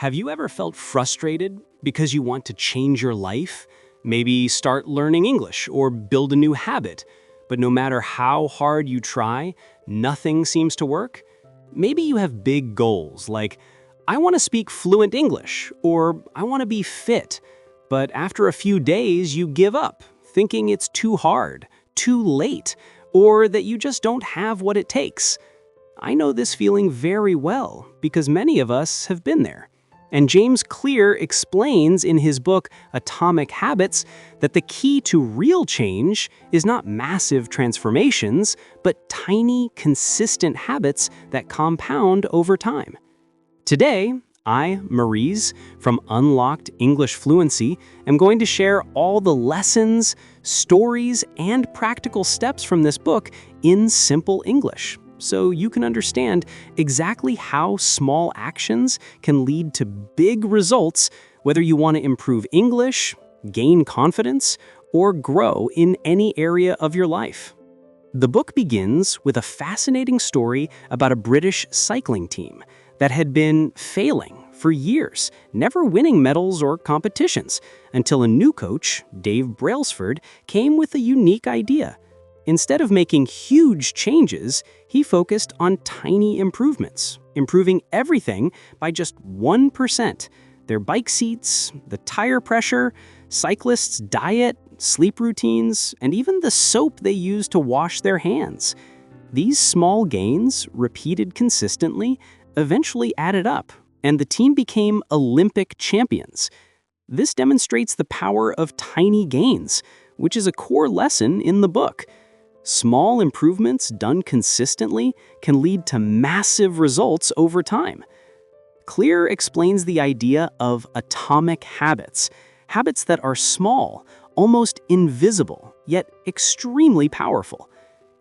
Have you ever felt frustrated because you want to change your life? Maybe start learning English or build a new habit, but no matter how hard you try, nothing seems to work? Maybe you have big goals like, I want to speak fluent English or I want to be fit, but after a few days you give up, thinking it's too hard, too late, or that you just don't have what it takes. I know this feeling very well because many of us have been there. And James Clear explains in his book Atomic Habits that the key to real change is not massive transformations, but tiny, consistent habits that compound over time. Today, I, Maurice, from Unlocked English Fluency, am going to share all the lessons, stories, and practical steps from this book in simple English, so you can understand exactly how small actions can lead to big results, whether you want to improve English, gain confidence, or grow in any area of your life. The book begins with a fascinating story about a British cycling team that had been failing for years, never winning medals or competitions, until a new coach, Dave Brailsford, came with a unique idea. Instead of making huge changes, he focused on tiny improvements, improving everything by just 1%. Their bike seats, the tire pressure, cyclists' diet, sleep routines, and even the soap they use to wash their hands. These small gains, repeated consistently, eventually added up, and the team became Olympic champions. This demonstrates the power of tiny gains, which is a core lesson in the book. Small improvements done consistently can lead to massive results over time. Clear explains the idea of atomic habits, habits that are small, almost invisible, yet extremely powerful.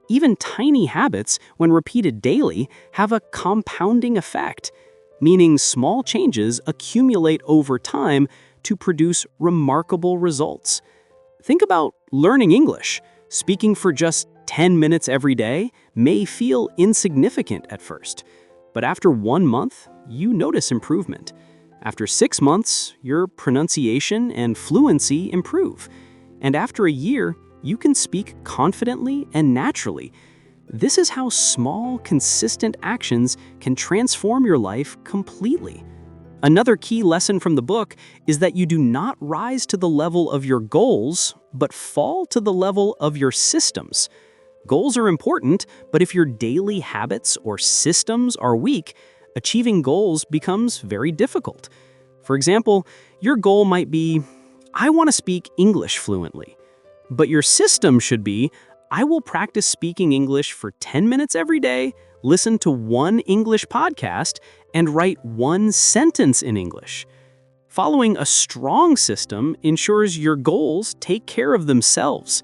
Even tiny habits, when repeated daily, have a compounding effect, meaning small changes accumulate over time to produce remarkable results. Think about learning English. Speaking for just 10 minutes every day may feel insignificant at first, but after 1 month, you notice improvement. After 6 months, your pronunciation and fluency improve. And after a year, you can speak confidently and naturally. This is how small, consistent actions can transform your life completely. Another key lesson from the book is that you do not rise to the level of your goals, but fall to the level of your systems. Goals are important, but if your daily habits or systems are weak, achieving goals becomes very difficult. For example, your goal might be, I want to speak English fluently. But your system should be, I will practice speaking English for 10 minutes every day, listen to one English podcast, and write one sentence in English. Following a strong system ensures your goals take care of themselves.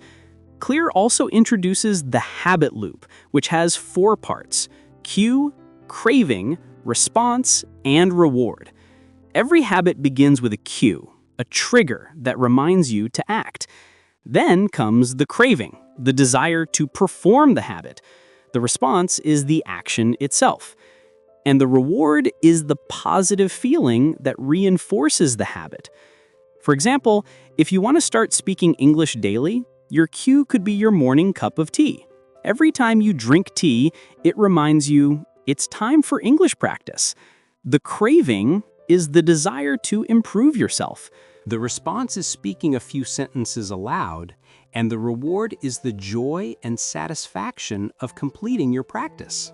Clear also introduces the habit loop, which has 4 parts: cue, craving, response, and reward. Every habit begins with a cue, a trigger that reminds you to act. Then comes the craving, the desire to perform the habit. The response is the action itself. And the reward is the positive feeling that reinforces the habit. For example, if you want to start speaking English daily, your cue could be your morning cup of tea. Every time you drink tea, it reminds you it's time for English practice. The craving is the desire to improve yourself. The response is speaking a few sentences aloud, and the reward is the joy and satisfaction of completing your practice.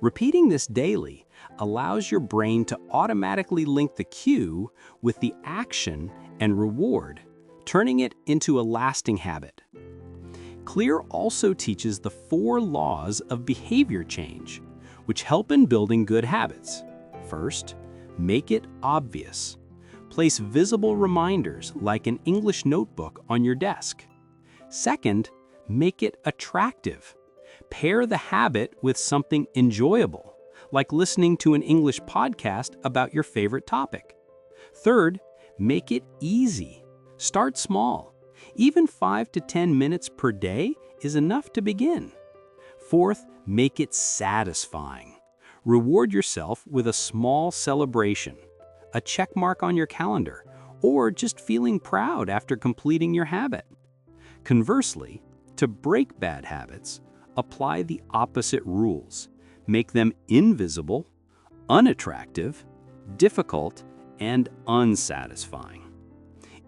Repeating this daily allows your brain to automatically link the cue with the action and reward, turning it into a lasting habit. Clear also teaches the 4 laws of behavior change, which help in building good habits. First, make it obvious. Place visible reminders like an English notebook on your desk. Second, make it attractive. Pair the habit with something enjoyable, like listening to an English podcast about your favorite topic. Third, make it easy. Start small. Even 5 to 10 minutes per day is enough to begin. Fourth, make it satisfying. Reward yourself with a small celebration. a check mark on your calendar, or just feeling proud after completing your habit. Conversely, to break bad habits, apply the opposite rules. Make them invisible, unattractive, difficult, and unsatisfying.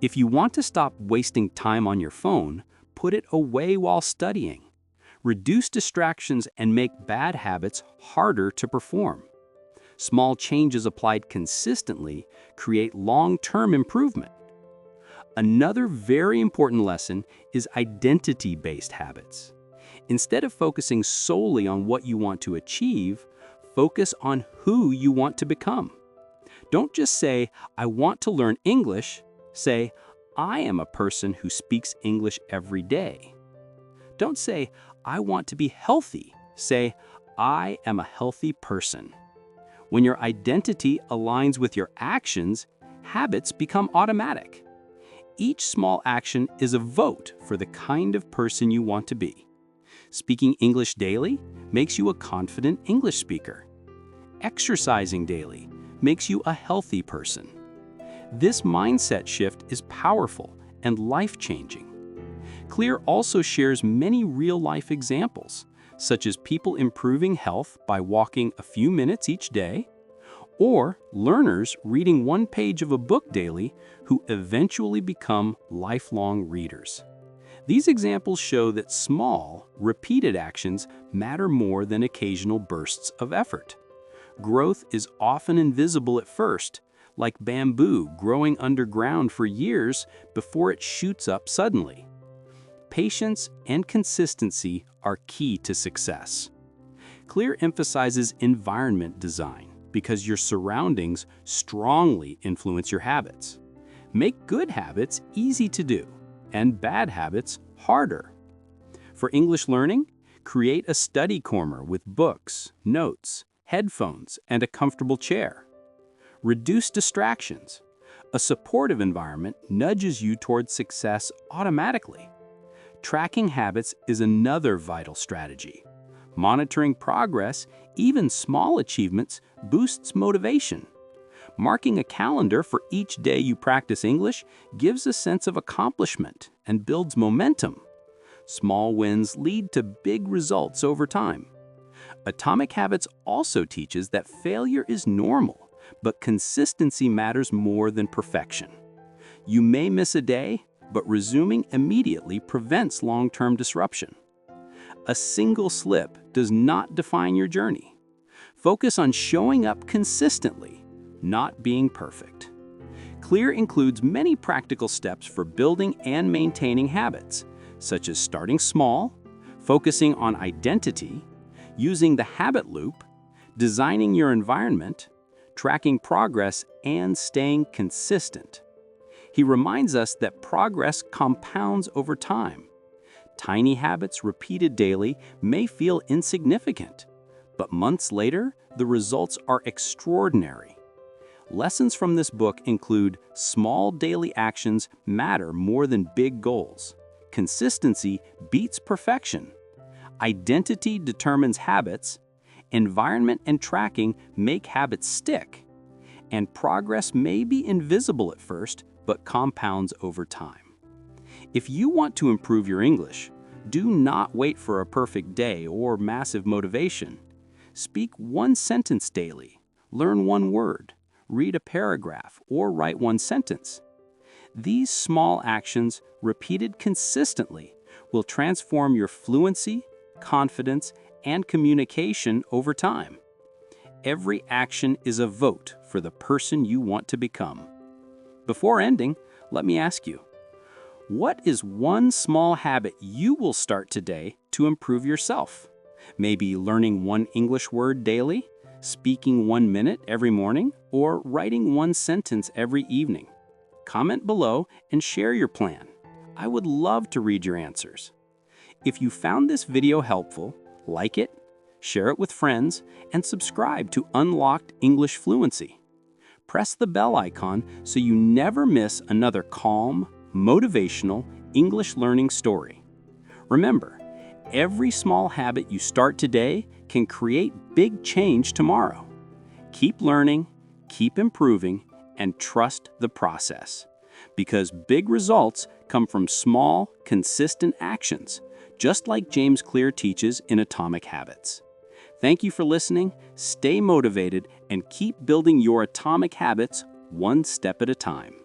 If you want to stop wasting time on your phone, put it away while studying. Reduce distractions and make bad habits harder to perform. Small changes applied consistently create long-term improvement. Another very important lesson is identity-based habits. Instead of focusing solely on what you want to achieve, focus on who you want to become. Don't just say, "I want to learn English." Say, "I am a person who speaks English every day." Don't say, "I want to be healthy." Say, "I am a healthy person." When your identity aligns with your actions, habits become automatic. Each small action is a vote for the kind of person you want to be. Speaking English daily makes you a confident English speaker. Exercising daily makes you a healthy person. This mindset shift is powerful and life-changing. Clear also shares many real-life examples, such as people improving health by walking a few minutes each day, or learners reading one page of a book daily who eventually become lifelong readers. These examples show that small, repeated actions matter more than occasional bursts of effort. Growth is often invisible at first, like bamboo growing underground for years before it shoots up suddenly. Patience and consistency are key to success. Clear emphasizes environment design because your surroundings strongly influence your habits. Make good habits easy to do and bad habits harder. For English learning, create a study corner with books, notes, headphones, and a comfortable chair. Reduce distractions. A supportive environment nudges you towards success automatically. Tracking habits is another vital strategy. Monitoring progress, even small achievements, boosts motivation. Marking a calendar for each day you practice English gives a sense of accomplishment and builds momentum. Small wins lead to big results over time. Atomic Habits also teaches that failure is normal, but consistency matters more than perfection. You may miss a day, but resuming immediately prevents long-term disruption. A single slip does not define your journey. Focus on showing up consistently, not being perfect. Clear includes many practical steps for building and maintaining habits, such as starting small, focusing on identity, using the habit loop, designing your environment, tracking progress, and staying consistent. He reminds us that progress compounds over time. Tiny habits repeated daily may feel insignificant, but months later, the results are extraordinary. Lessons from this book include small daily actions matter more than big goals. Consistency beats perfection. Identity determines habits. Environment and tracking make habits stick. And progress may be invisible at first, but compounds over time. If you want to improve your English, do not wait for a perfect day or massive motivation. Speak one sentence daily, learn one word, read a paragraph, or write one sentence. These small actions, repeated consistently, will transform your fluency, confidence, and communication over time. Every action is a vote for the person you want to become. Before ending, let me ask you, what is one small habit you will start today to improve yourself? Maybe learning one English word daily, speaking 1 minute every morning, or writing one sentence every evening. Comment below and share your plan. I would love to read your answers. If you found this video helpful, like it, share it with friends, and subscribe to Unlocked English Fluency. Press the bell icon so you never miss another calm, motivational English learning story. Remember, every small habit you start today can create big change tomorrow. Keep learning, keep improving, and trust the process. Because big results come from small, consistent actions, just like James Clear teaches in Atomic Habits. Thank you for listening, stay motivated, and keep building your atomic habits one step at a time.